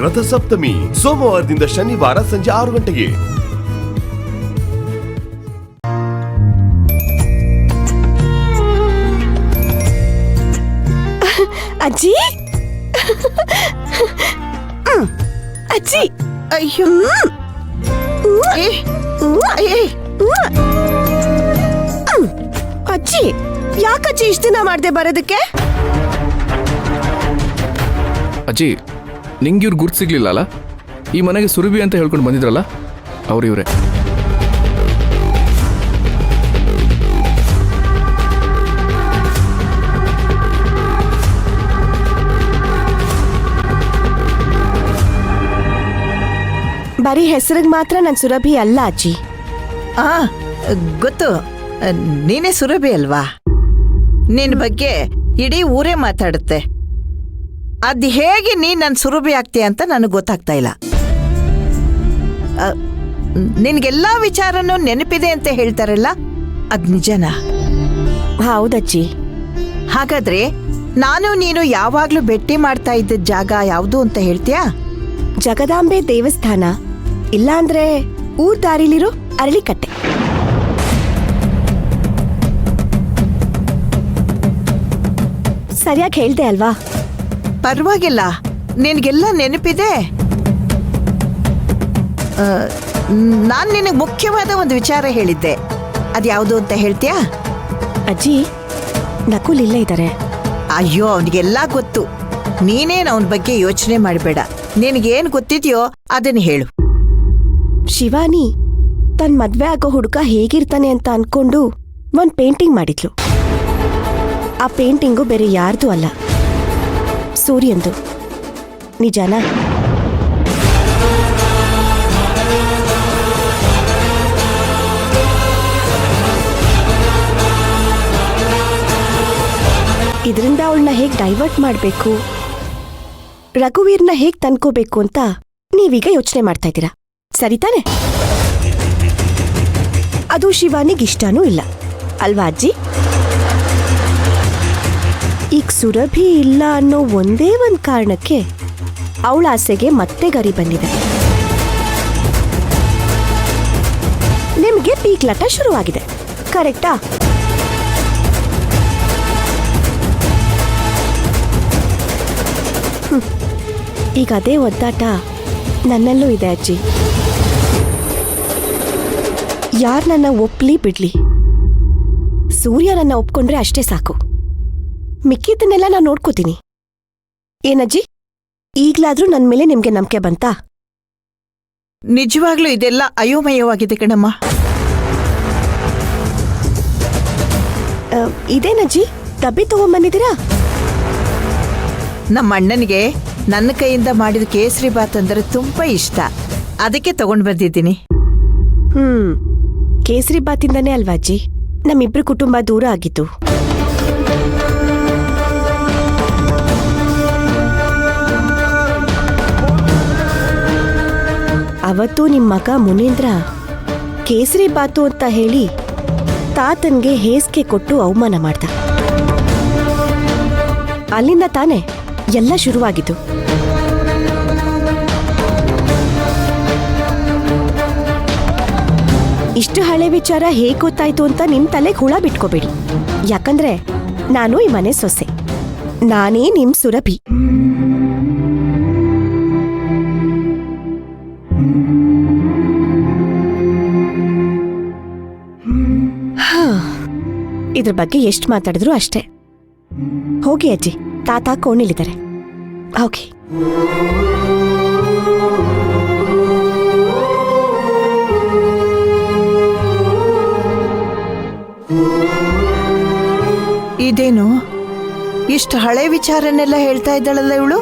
ರಥಸಪ್ತಮಿ ಸೋಮವಾರದಿಂದ ಶನಿವಾರ ಸಂಜೆ 6 ಗಂಟೆಗೆ. ಅಜ್ಜಿ ಅಜ್ಜಿ ಅಯ್ಯೋ ಅಜ್ಜಿ ಯಾಕಜ್ಜಿ ಇಷ್ಟ ದಿನ ಮಾಡ್ದೆ ಬರೋದಕ್ಕೆ? ಅಜ್ಜಿ ನಿಂಗೆ ಇವ್ರು ಗುರ್ತು ಸಿಗ್ಲಿಲ್ಲ ಅಲ್ಲ? ಈ ಮನೆಗೆ ಸುರಭಿ ಅಂತ ಹೇಳ್ಕೊಂಡು ಬಂದಿದ್ರಲ್ಲ ಅವ್ರು ಇವರೇ. ಬರೀ ಹೆಸರಿಗೆ ಮಾತ್ರ ನನ್ ಸುರಭಿ ಅಲ್ಲ ಅಜ್ಜಿ. ಗೊತ್ತು, ನೀನೇ ಸುರಭಿ ಅಲ್ವಾ? ನಿನ್ ಬಗ್ಗೆ ಇಡೀ ಊರೇ ಮಾತಾಡುತ್ತೆ. ಅದ್ ಹೇಗೆ ನೀನ್ ನನ್ ಸುರಭಿ ಆಗ್ತೀಯ ಅಂತ ನನಗೆ ಗೊತ್ತಾಗ್ತಾ ಇಲ್ಲ. ನಿನ್ಗೆಲ್ಲಾ ವಿಚಾರನೂ ನೆನಪಿದೆ ಅಂತ ಹೇಳ್ತಾರಲ್ಲ, ಅದ್ ನಿಜನಾ? ಹೌದಜ್ಜಿ. ಹಾಗಾದ್ರೆ ನಾನು ನೀನು ಯಾವಾಗ್ಲೂ ಭೇಟಿ ಮಾಡ್ತಾ ಇದ್ದ ಜಾಗ ಯಾವುದು ಅಂತ ಹೇಳ್ತೀಯಾ? ಜಗದಾಂಬೆ ದೇವಸ್ಥಾನ, ಇಲ್ಲಾಂದ್ರೆ ಊರ್ ದಾರಿಲಿರೋ ಅರಳಿಕಟ್ಟೆ. ಸರಿಯಾಗಿ ಹೇಳ್ದೆ ಅಲ್ವಾ? ಪರವಾಗಿಲ್ಲ, ನಿನ್ಗೆಲ್ಲ ನೆನಪಿದೆ. ನಾನ್ ನಿನಗೆ ಮುಖ್ಯವಾದ ಒಂದು ವಿಚಾರ ಹೇಳಿದ್ದೆ, ಅದ್ಯಾವುದು ಅಂತ ಹೇಳ್ತೀಯಾ? ಅಜ್ಜಿ, ನಕುಲ್ ಇಲ್ಲೇ ಇದ್ದಾರೆ. ಅಯ್ಯೋ, ಅವನಿಗೆಲ್ಲ ಗೊತ್ತು. ನೀನೇನು ಅವನ ಬಗ್ಗೆ ಯೋಚನೆ ಮಾಡಬೇಡ. ನಿನಗೇನು ಗೊತ್ತಿದೆಯೋ ಅದನ್ನ ಹೇಳು. ಶಿವಾನಿ ತನ್ ಮದ್ವೆ ಆಗೋ ಹುಡುಗ ಹೇಗಿರ್ತಾನೆ ಅಂತ ಅನ್ಕೊಂಡು ಒಂದ್ ಪೇಂಟಿಂಗ್ ಮಾಡಿದ್ಲು. ಆ ಪೇಂಟಿಂಗು ಬೇರೆ ಯಾರ್ದು ಅಲ್ಲ, ಸೂರ್ಯಂದು. ನಿಜಾನಾ? ಇದರಿಂದ ಅವಳನ್ನ ಹೇಗ್ ಡೈವರ್ಟ್ ಮಾಡ್ಬೇಕು, ರಘುವೀರ್ನ ಹೇಗ್ ತಂದ್ಕೋಬೇಕು ಅಂತ ನೀವೀಗ ಯೋಚನೆ ಮಾಡ್ತಾ ಇದ್ದೀರಾ, ಸರಿತಾನೆ? ಅದು ಶಿವಾನಿಗಿಷ್ಟನೂ ಇಲ್ಲ ಅಲ್ವಾ ಅಜ್ಜಿ? ಈಗ ಸುರಭಿ ಇಲ್ಲ ಅನ್ನೋ ಒಂದೇ ಒಂದ್ ಕಾರಣಕ್ಕೆ ಅವಳ ಆಸೆಗೆ ಮತ್ತೆ ಗರಿ ಬಂದಿದೆ. ನಿಮ್ಗೆ ಪೀಕ್ಲಾಟ ಶುರುವಾಗಿದೆ, ಕರೆಕ್ಟಾ? ಈಗ ಅದೇ ಒದ್ದಾಟ ನನ್ನಲ್ಲೂ ಇದೆ ಅಜ್ಜಿ. ಯಾರ್ ನನ್ನ ಒಪ್ಲಿ ಬಿಡ್ಲಿ, ಸೂರ್ಯ ನನ್ನ ಒಪ್ಕೊಂಡ್ರೆ ಅಷ್ಟೇ ಸಾಕು. ಮಿಕ್ಕಿದ್ದನ್ನೆಲ್ಲ ನಾನು ನೋಡ್ಕೋತೀನಿ. ಏನಜ್ಜಿ, ಈಗ್ಲಾದ್ರೂ ನನ್ ಮೇಲೆ ನಿಮ್ಗೆ ನಂಬಿಕೆ ಬಂತಾ? ನಿಜವಾಗ್ಲೂ ಇದೆಲ್ಲ ಅಯೋಮಯವಾಗಿದೆ ಕಣಮ್ಮ. ಇದೇನಜ್ಜಿ, ಡಬ್ಬಿ ತಗೊಂಡ್ಬಂದಿದ್ದೀರಾ? ನಮ್ಮ ಅಣ್ಣನಿಗೆ ನನ್ನ ಕೈಯಿಂದ ಮಾಡಿದ ಕೇಸರಿ ಬಾತ್ ಅಂದ್ರೆ ತುಂಬಾ ಇಷ್ಟ, ಅದಕ್ಕೆ ತಗೊಂಡ್ ಬಂದಿದ್ದೀನಿ. ಕೇಸರಿ ಬಾತಿಂದಾನೇ ಅಲ್ವಾ ಅಜ್ಜಿ ನಮ್ಮಿಬ್ರು ಕುಟುಂಬ ದೂರ ಆಗಿತ್ತು? ಅವತ್ತು ನಿಮ್ಮ ಮಗ ಮುನೇಂದ್ರ ಕೇಸರಿ ಬಾತು ಅಂತ ಹೇಳಿ ತಾತನ್ಗೆ ಹೇಸಿಗೆ ಕೊಟ್ಟು ಅವಮಾನ ಮಾಡ್ದ. ಅಲ್ಲಿಂದ ತಾನೇ ಎಲ್ಲ ಶುರುವಾಗಿದ್ದು. ಇಷ್ಟು ಹಳೆ ವಿಚಾರ ಹೇಗೆ ಗೊತ್ತಾಯ್ತು ಅಂತ ನಿಮ್ ತಲೆಗೆ ಹುಳ ಬಿಟ್ಕೋಬೇಡಿ. ಯಾಕಂದ್ರೆ ನಾನು ಈ ಮನೆ ಸೊಸೆ, ನಾನೇ ನಿಮ್ ಸುರಭಿ. ಇದ್ರ ಬಗ್ಗೆ ಎಷ್ಟು ಮಾತಾಡಿದ್ರು ಅಷ್ಟೇ. ಹೋಗಿ ಅಜ್ಜಿ, ತಾತ ಕೋಣೆಲಿದ್ದಾರೆ. ಹೋಗಿ. ಇದೇನು ಇಷ್ಟು ಹಳೆ ವಿಚಾರನೆಲ್ಲ ಹೇಳ್ತಾ ಇದ್ದಾಳಲ್ಲ ಇವಳು?